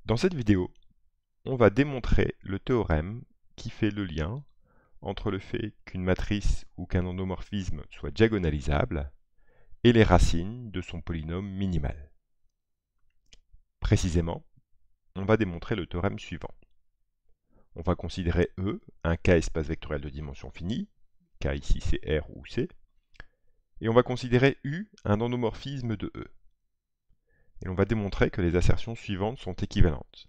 Dans cette vidéo, on va démontrer le théorème qui fait le lien entre le fait qu'une matrice ou qu'un endomorphisme soit diagonalisable et les racines de son polynôme minimal. Précisément, on va démontrer le théorème suivant. On va considérer E, un K espace vectoriel de dimension finie, K ici c'est R ou C, et on va considérer U, un endomorphisme de E. Et on va démontrer que les assertions suivantes sont équivalentes.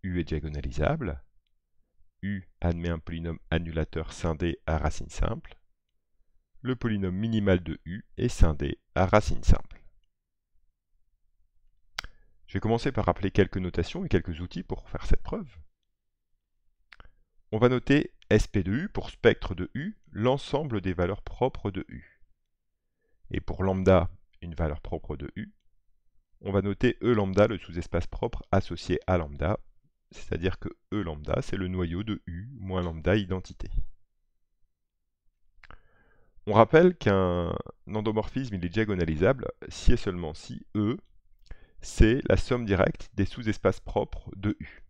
U est diagonalisable, U admet un polynôme annulateur scindé à racine simple, le polynôme minimal de U est scindé à racine simple. Je vais commencer par rappeler quelques notations et quelques outils pour faire cette preuve. On va noter SP de U pour spectre de U, l'ensemble des valeurs propres de U. Et pour lambda, une valeur propre de U, on va noter E lambda, le sous-espace propre associé à lambda, c'est-à-dire que E lambda, c'est le noyau de U moins lambda identité. On rappelle qu'un endomorphisme il est diagonalisable si et seulement si E, c'est la somme directe des sous-espaces propres de U.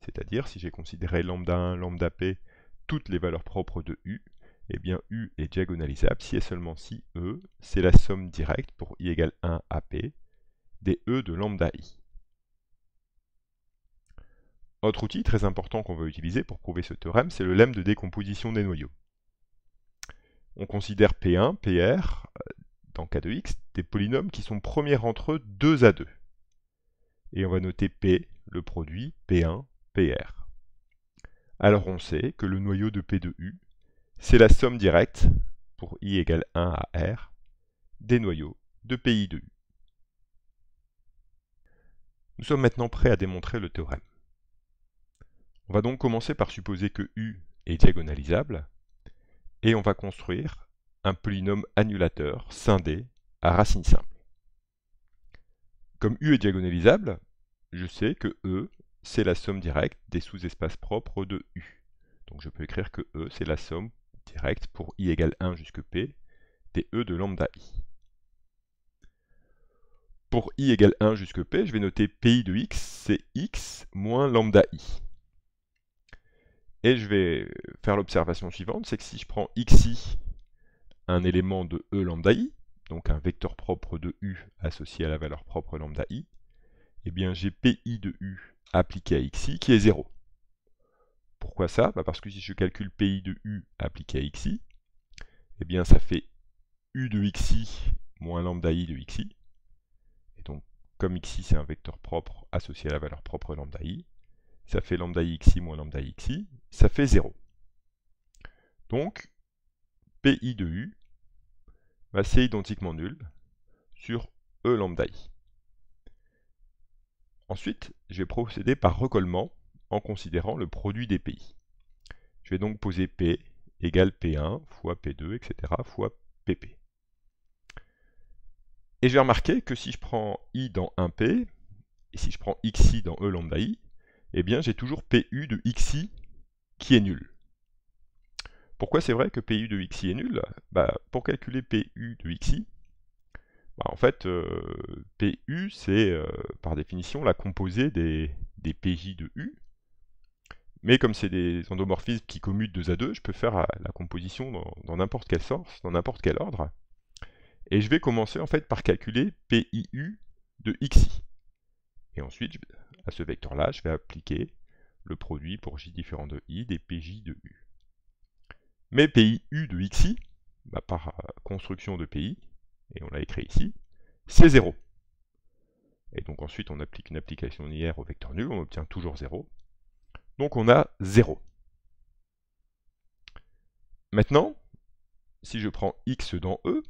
C'est-à-dire, si j'ai considéré lambda 1, lambda p, toutes les valeurs propres de U, eh bien U est diagonalisable si et seulement si E, c'est la somme directe pour I égale 1 à P, des E de lambda I. Autre outil très important qu'on va utiliser pour prouver ce théorème, c'est le lemme de décomposition des noyaux. On considère P1, PR, dans cas de X, des polynômes qui sont premiers entre eux 2 à 2. Et on va noter P, le produit P1, PR. Alors on sait que le noyau de P de U, c'est la somme directe, pour I égale 1 à R, des noyaux de PI de U. Nous sommes maintenant prêts à démontrer le théorème. On va donc commencer par supposer que U est diagonalisable, et on va construire un polynôme annulateur scindé à racine simple. Comme U est diagonalisable, je sais que E, c'est la somme directe des sous-espaces propres de U. Donc je peux écrire que E, c'est la somme directe pour I égale 1 jusque P des E de lambda I. Pour I égale 1 jusque P, je vais noter PI de X, c'est X moins lambda I. Et je vais faire l'observation suivante, c'est que si je prends XI, un élément de E lambda I, donc un vecteur propre de U associé à la valeur propre lambda I, eh bien j'ai PI de U appliqué à XI qui est 0. Pourquoi ça? Parce que si je calcule PI de U appliqué à XI, eh bien ça fait U de XI moins lambda I de XI. Et donc, comme XI c'est un vecteur propre associé à la valeur propre lambda I, ça fait lambda I XI moins lambda I XI, ça fait 0. Donc, PI de U, c'est identiquement nul sur E lambda I. Ensuite, je vais procéder par recollement en considérant le produit des PI. Je vais donc poser P égale P1 fois P2, etc. fois PP. Et je vais remarquer que si je prends I dans 1P, et si je prends XI dans E lambda I, eh bien j'ai toujours PU de XI qui est nul. Pourquoi c'est vrai que PU de XI est nul? Pour calculer PU de XI, en fait, PU c'est par définition la composée des PJ de U. Mais comme c'est des endomorphismes qui commutent 2 à 2, je peux faire la composition dans n'importe quel sens, dans n'importe quel ordre. Et je vais commencer en fait par calculer PIU de XI. Et ensuite, à ce vecteur-là, je vais appliquer le produit pour J différent de I des PJ de U. Mais PIU de XI, par construction de PI, et on l'a écrit ici, c'est 0. Et donc ensuite on applique une application linéaire au vecteur nul, on obtient toujours 0. Donc on a 0. Maintenant, si je prends x dans E,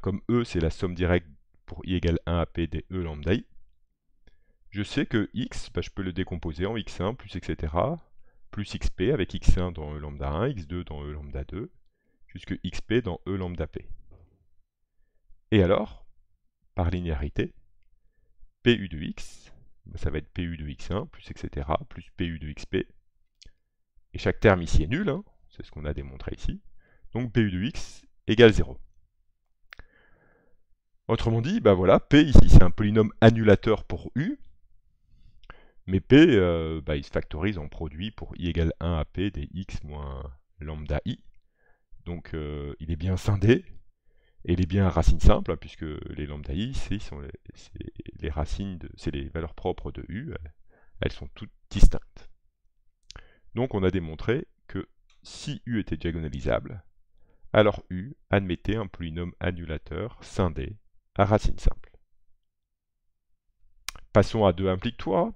comme E c'est la somme directe pour I égale 1 à P des E lambda I, je sais que x, je peux le décomposer en x1 plus etc. plus xp avec x1 dans E lambda 1, x2 dans E lambda 2, jusque xp dans E lambda p. Et alors, par linéarité, PU de x, ça va être PU de x1 plus etc. plus PU de xp. Et chaque terme ici est nul, c'est ce qu'on a démontré ici. Donc PU de x égale 0. Autrement dit, voilà, P ici c'est un polynôme annulateur pour U, Mais P, il se factorise en produit pour I égale 1 à P des X moins lambda I. Donc il est bien scindé, et il est bien à racine simple, hein, puisque les lambda I, c'est les racines, c'est les valeurs propres de U, elles sont toutes distinctes. Donc on a démontré que si U était diagonalisable, alors U admettait un polynôme annulateur scindé à racine simple. Passons à 2 implique 3.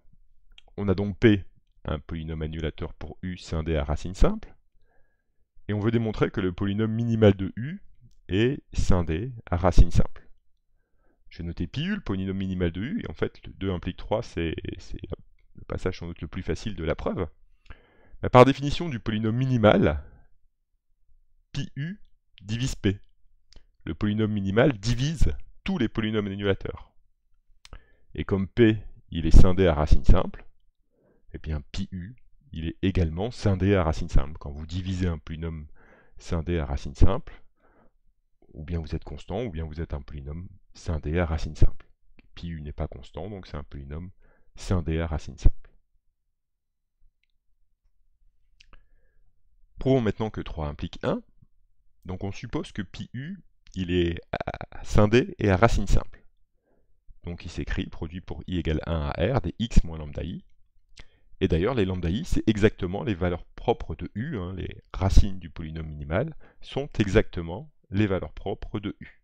On a donc P, un polynôme annulateur pour U scindé à racine simple. Et on veut démontrer que le polynôme minimal de U est scindé à racine simple. Je vais noter pi U, le polynôme minimal de U, et en fait, 2 implique 3, c'est le passage sans doute le plus facile de la preuve. Par définition du polynôme minimal, pi U divise P. Le polynôme minimal divise tous les polynômes annulateurs. Et comme P, il est scindé à racine simple, eh bien pi U, il est également scindé à racine simple. Quand vous divisez un polynôme scindé à racine simple, ou bien vous êtes constant, ou bien vous êtes un polynôme scindé à racine simple. Pi U n'est pas constant, donc c'est un polynôme scindé à racine simple. Prouvons maintenant que 3 implique 1. Donc on suppose que pi U, il est scindé et à racine simple. Donc il s'écrit produit pour I égale 1 à R des X moins lambda I. Et d'ailleurs, les lambda I, c'est exactement les valeurs propres de U, hein, les racines du polynôme minimal, sont exactement les valeurs propres de U.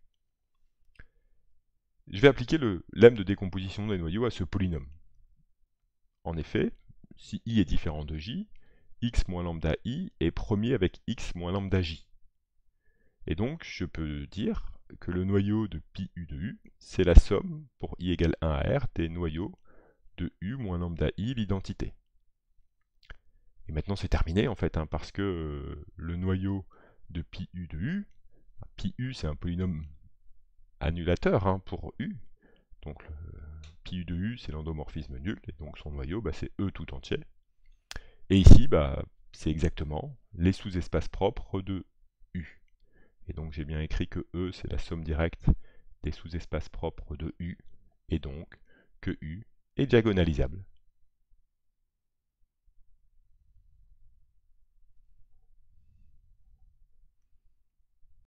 Je vais appliquer le lemme de décomposition des noyaux à ce polynôme. En effet, si I est différent de J, X moins lambda I est premier avec X moins lambda J. Et donc, je peux dire que le noyau de pi U de U, c'est la somme pour I égale 1 à R des noyaux de U moins lambda I, l'identité. Et maintenant c'est terminé en fait, hein, parce que le noyau de pi U de U, pi U c'est un polynôme annulateur hein, pour U, donc pi U de U c'est l'endomorphisme nul, et donc son noyau c'est E tout entier. Et ici c'est exactement les sous-espaces propres de U. Et donc j'ai bien écrit que E c'est la somme directe des sous-espaces propres de U, et donc que U est diagonalisable.